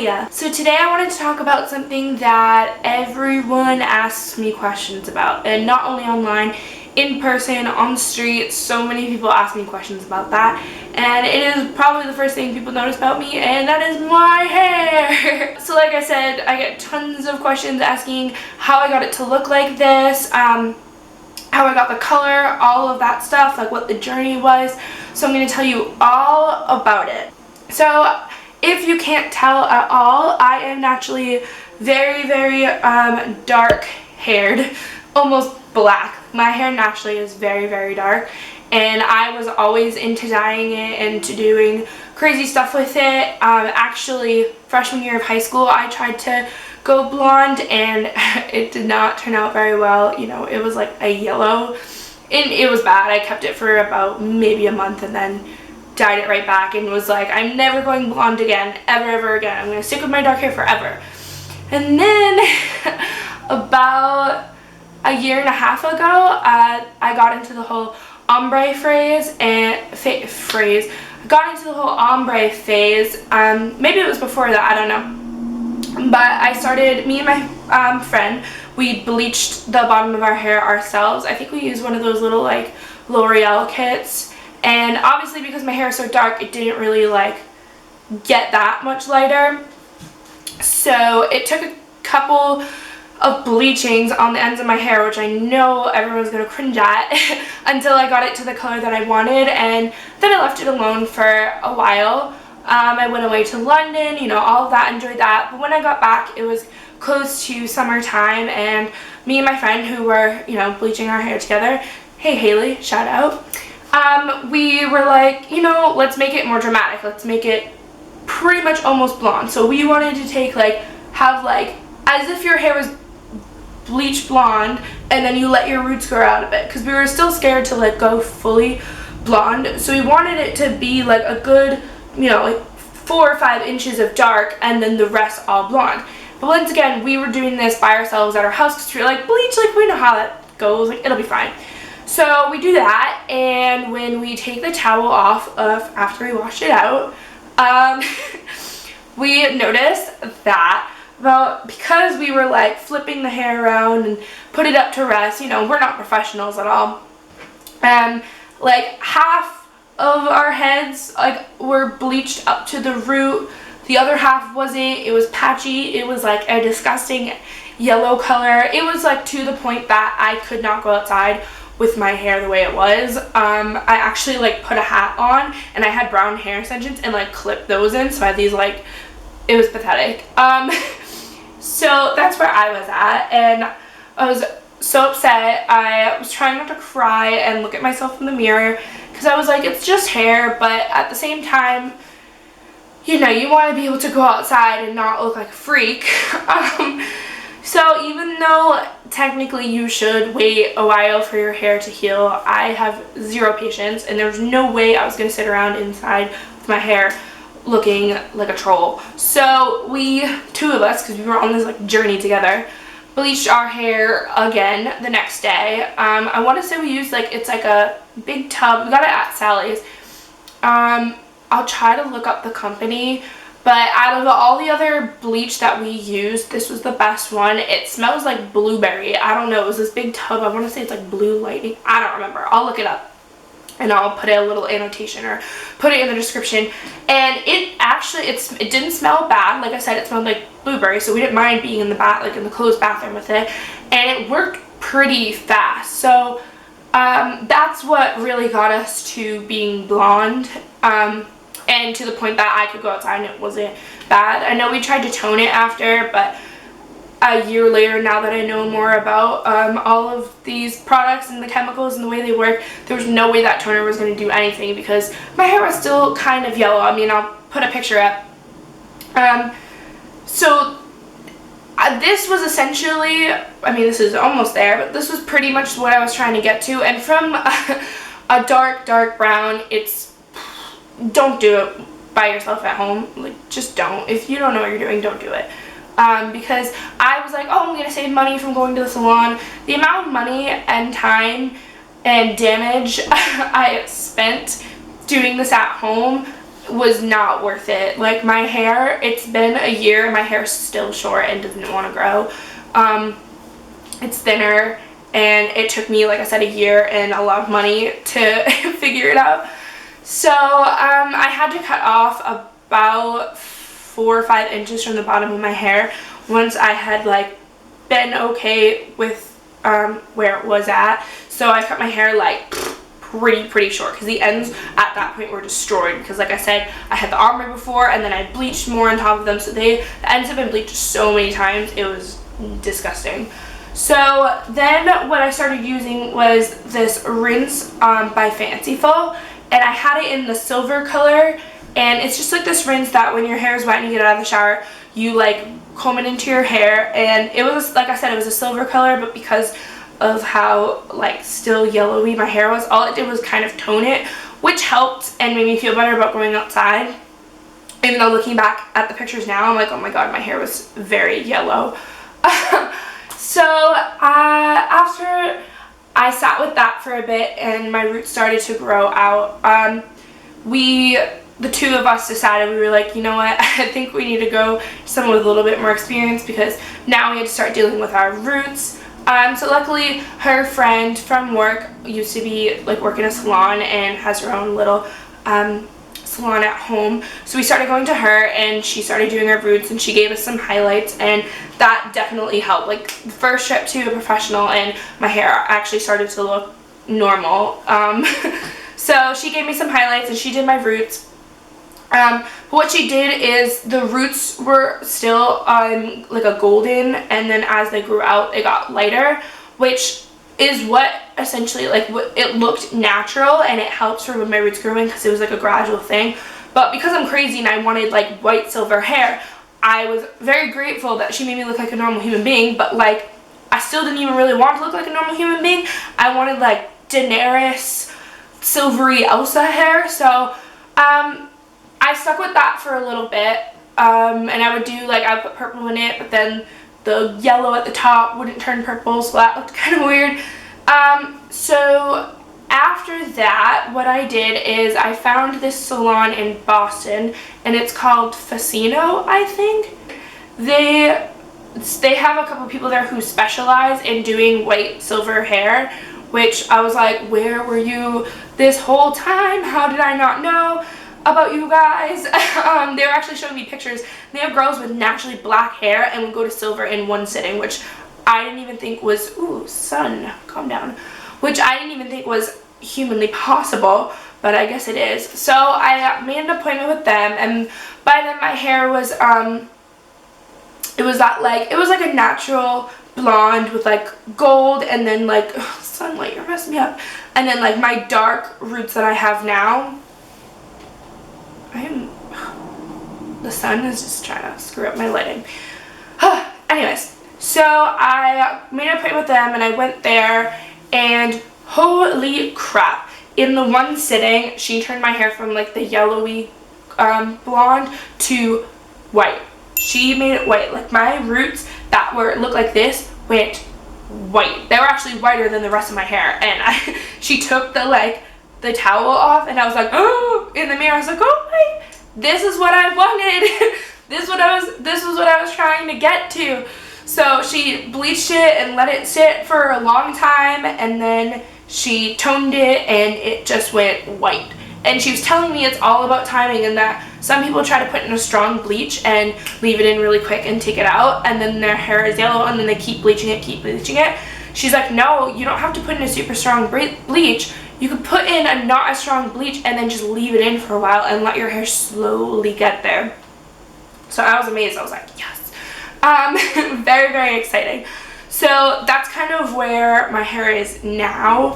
Lydia. So today I wanted to talk about something that everyone asks me questions about, and not only online, in person, on the street. So many people ask me questions about that, and it is probably the first thing people notice about me, and that is my hair. So like I said, I get tons of questions asking how I got it to look like this, how I got the color, all of that stuff, like what the journey was. So I'm going to tell you all about it. So if you can't tell at all, I am naturally very dark haired, almost black. My hair naturally is very dark, and I was always into dyeing it and to doing crazy stuff with it. Actually, freshman year of high school, I tried to go blonde, and it did not turn out very well. You know, it was like a yellow, and it was bad. I kept it for about maybe a month and then dyed it right back and was like, I'm never going blonde again, ever again. I'm going to stick with my dark hair forever. And then about a year and a half ago, I got into the whole ombre phase. Maybe it was before that, I don't know. But I started, me and my friend, we bleached the bottom of our hair ourselves. I think we used one of those little like L'Oreal kits. And obviously because my hair is so dark, it didn't really like get that much lighter. So it took a couple of bleachings on the ends of my hair, which I know everyone's gonna cringe at, until I got it to the color that I wanted, and then I left it alone for a while. I went away to London, you know, all of that, enjoyed that. But when I got back, it was close to summertime, and me and my friend who were, you know, bleaching our hair together, hey Haley, shout out, we were like, you know, let's make it more dramatic. Let's make it pretty much almost blonde. So we wanted to take have as if your hair was bleach blonde and then you let your roots grow out of it, because we were still scared to go fully blonde. So we wanted it to be like a good, you know, like 4 or 5 inches of dark and then the rest all blonde. But once again, we were doing this by ourselves at our house because we were like, bleach, we know how that goes, it'll be fine. So we do that, and when we take the towel off after we wash it out, we noticed that because we were flipping the hair around and put it up to rest, you know, we're not professionals at all, half of our heads were bleached up to the root, the other half wasn't. It was patchy, it was a disgusting yellow color. It was to the point that I could not go outside with my hair the way it was. I actually put a hat on, and I had brown hair extensions and clipped those in, so I had these it was pathetic. So that's where I was at, and I was so upset. I was trying not to cry and look at myself in the mirror, because I was like, it's just hair, but at the same time, you know, you want to be able to go outside and not look like a freak. So even though technically you should wait a while for your hair to heal, I have zero patience, and there's no way I was going to sit around inside with my hair looking like a troll. So we, 2 of us, because we were on this journey together, bleached our hair again the next day. I want to say we used it's a big tub. We got it at Sally's. I'll try to look up the company, but out of all the other bleach that we used, this was the best one. It smells like blueberry. I don't know. It was this big tub. I want to say it's Blue Lightning. I don't remember. I'll look it up, and I'll put a little annotation or put it in the description. And it actually, it didn't smell bad. Like I said, it smelled like blueberry, so we didn't mind being in the in the closed bathroom with it. And it worked pretty fast. So that's what really got us to being blonde. And to the point that I could go outside and it wasn't bad. I know we tried to tone it after, but a year later, now that I know more about all of these products and the chemicals and the way they work, there was no way that toner was going to do anything, because my hair was still kind of yellow. I mean, I'll put a picture up. So this was essentially, I mean, this is almost there, but this was pretty much what I was trying to get to. And from a dark brown, don't do it by yourself at home. Just don't. If you don't know what you're doing, don't do it. Because I was like, oh, I'm going to save money from going to the salon. The amount of money and time and damage I spent doing this at home was not worth it. Like, my hair, it's been a year and my hair's still short and doesn't want to grow. It's thinner, and it took me, like I said, a year and a lot of money to figure it out. So I had to cut off about 4 or 5 inches from the bottom of my hair once I had like been okay with where it was at. So I cut my hair like pretty short, because the ends at that point were destroyed, because like I said, I had the ombre before and then I bleached more on top of them, so the ends have been bleached so many times, it was disgusting. So then what I started using was this rinse by Fanciful, and I had it in the silver color, and it's just like this rinse that when your hair is wet and you get out of the shower, you like comb it into your hair. And it was, like I said, it was a silver color, but because of how like still yellowy my hair was, all it did was kind of tone it, which helped and made me feel better about going outside. Even though looking back at the pictures now, I'm like, oh my god, my hair was very yellow. So after I sat with that for a bit and my roots started to grow out, the two of us decided, we were like, you know what, I think we need to go to someone with a little bit more experience, because now we had to start dealing with our roots. So luckily her friend from work used to be like working a salon and has her own little salon at home, so we started going to her and she started doing our roots and she gave us some highlights, and that definitely helped. Like the first trip to a professional and my hair actually started to look normal. So she gave me some highlights and she did my roots. But what she did is the roots were still like a golden, and then as they grew out they got lighter, which is what essentially like it looked natural, and it helps for when my roots grew in, because it was like a gradual thing. But because I'm crazy and I wanted like white silver hair, I was very grateful that she made me look like a normal human being, but like I still didn't even really want to look like a normal human being. I wanted like Daenerys silvery Elsa hair. So I stuck with that for a little bit, and I would do like, I would put purple in it, but then the yellow at the top wouldn't turn purple, so that looked kind of weird. So after that, what I did is I found this salon in Boston, and it's called Facino, I think. They have a couple people there who specialize in doing white silver hair, which I was like, where were you this whole time? How did I not know about you guys? They were actually showing me pictures. They have girls with naturally black hair and would go to silver in one sitting, which I didn't even think was, ooh, sun, calm down, which I didn't even think was humanly possible, but I guess it is. So I made an appointment with them, and by then my hair was it was like a natural blonde with like gold, and then like, ugh, sunlight, you're messing me up, and then like my dark roots that I have now. The sun is just trying to screw up my lighting. Anyways, so I made an appointment with them and I went there, and holy crap, in the one sitting she turned my hair from like the yellowy blonde to white. She made it white. Like my roots that looked like this went white. They were actually whiter than the rest of my hair, and she took the towel off, and I was like, oh, in the mirror I was like, oh my, this is what I wanted. This was what I was trying to get to. So she bleached it and let it sit for a long time, and then she toned it and it just went white. And she was telling me it's all about timing, and that some people try to put in a strong bleach and leave it in really quick and take it out, and then their hair is yellow, and then they keep bleaching it. She's like, no, you don't have to put in a super strong bleach. You could put in a not as strong bleach and then just leave it in for a while and let your hair slowly get there. So I was amazed. I was like, yes. Very, very exciting. So that's kind of where my hair is now.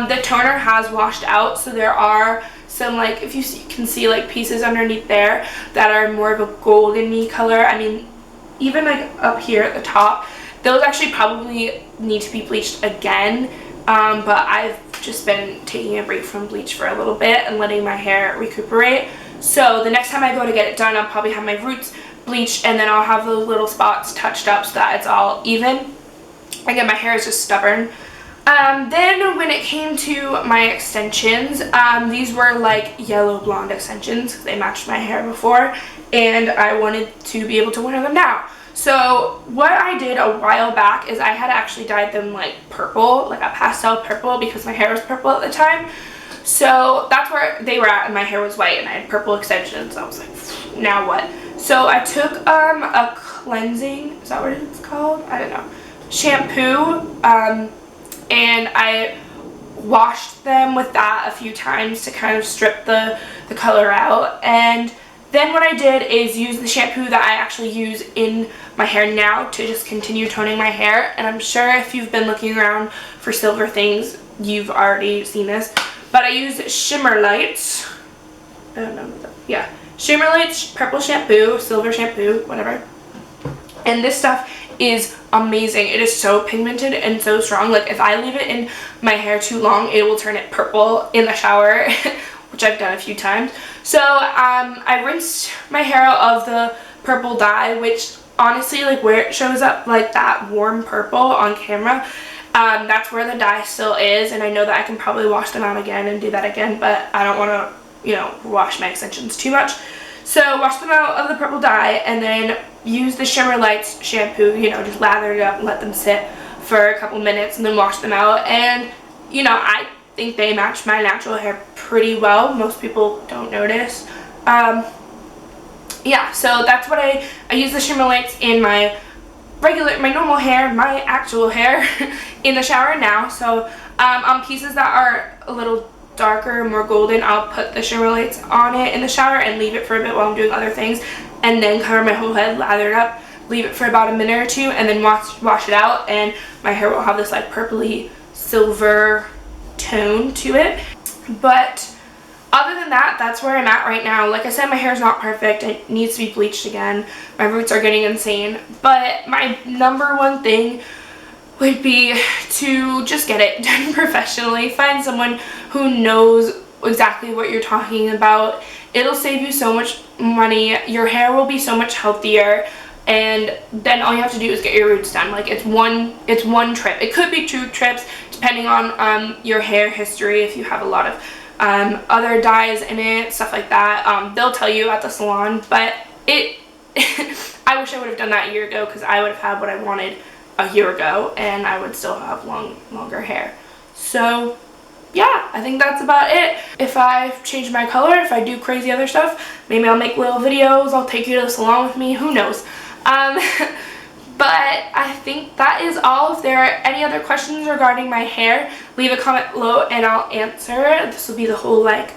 The toner has washed out, so there are some, like, if you can see like pieces underneath there that are more of a golden-y color. I mean, even like up here at the top, those actually probably need to be bleached again. But I've just been taking a break from bleach for a little bit and letting my hair recuperate. So the next time I go to get it done, I'll probably have my roots bleached, and then I'll have the little spots touched up so that it's all even. Again, my hair is just stubborn. Then when it came to my extensions, these were like yellow blonde extensions because they matched my hair before, and I wanted to be able to wear them now. So what I did a while back is I had actually dyed them like purple, like a pastel purple, because my hair was purple at the time. So that's where they were at, and my hair was white and I had purple extensions. I was like, now what? So I took a cleansing, is that what it's called? I don't know. Shampoo, and I washed them with that a few times to kind of strip the color out. And then what I did is use the shampoo that I actually use in my hair now to just continue toning my hair. And I'm sure if you've been looking around for silver things, you've already seen this. But I used Shimmer Lights. I don't know. Yeah. Shimmer Lights purple shampoo, silver shampoo, whatever. And this stuff is amazing. It is so pigmented and so strong. Like if I leave it in my hair too long, it will turn it purple in the shower, which I've done a few times. So I rinsed my hair out of the purple dye, which honestly, like where it shows up like that warm purple on camera, that's where the dye still is. And I know that I can probably wash them out again and do that again, but I don't want to, you know, wash my extensions too much. So wash them out of the purple dye and then use the Shimmer Lights shampoo, you know, just lather it up and let them sit for a couple minutes and then wash them out. And, you know, I think they match my natural hair pretty well. Most people don't notice. Yeah, so that's what I use the Shimmer Lights in my normal hair, my actual hair in the shower now. So on pieces that are a little darker, more golden, I'll put the Shimmer Lights on it in the shower and leave it for a bit while I'm doing other things, and then cover my whole head, lather it up, leave it for about a minute or two, and then wash it out, and my hair will have this like purpley silver tone to it. But other than that, that's where I'm at right now. Like I said, my hair is not perfect. It needs to be bleached again. My roots are getting insane. But my number one thing would be to just get it done professionally. Find someone who knows exactly what you're talking about. It'll save you so much money. Your hair will be so much healthier. And then all you have to do is get your roots done. Like it's one trip. It could be 2 trips depending on your hair history. If you have a lot of other dyes in it, stuff like that, they'll tell you at the salon. But I wish I would have done that a year ago, because I would have had what I wanted a year ago and I would still have longer hair. So yeah, I think that's about it. If I change my color, if I do crazy other stuff, maybe I'll make little videos, I'll take you to the salon with me, who knows. But I think that is all. If there are any other questions regarding my hair, leave a comment below and I'll answer. This will be the whole like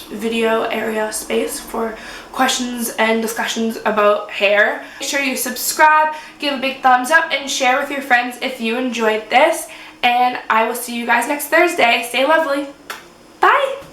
video area space for questions and discussions about hair. Make sure you subscribe, give a big thumbs up, and share with your friends if you enjoyed this. And I will see you guys next Thursday. Stay lovely. Bye!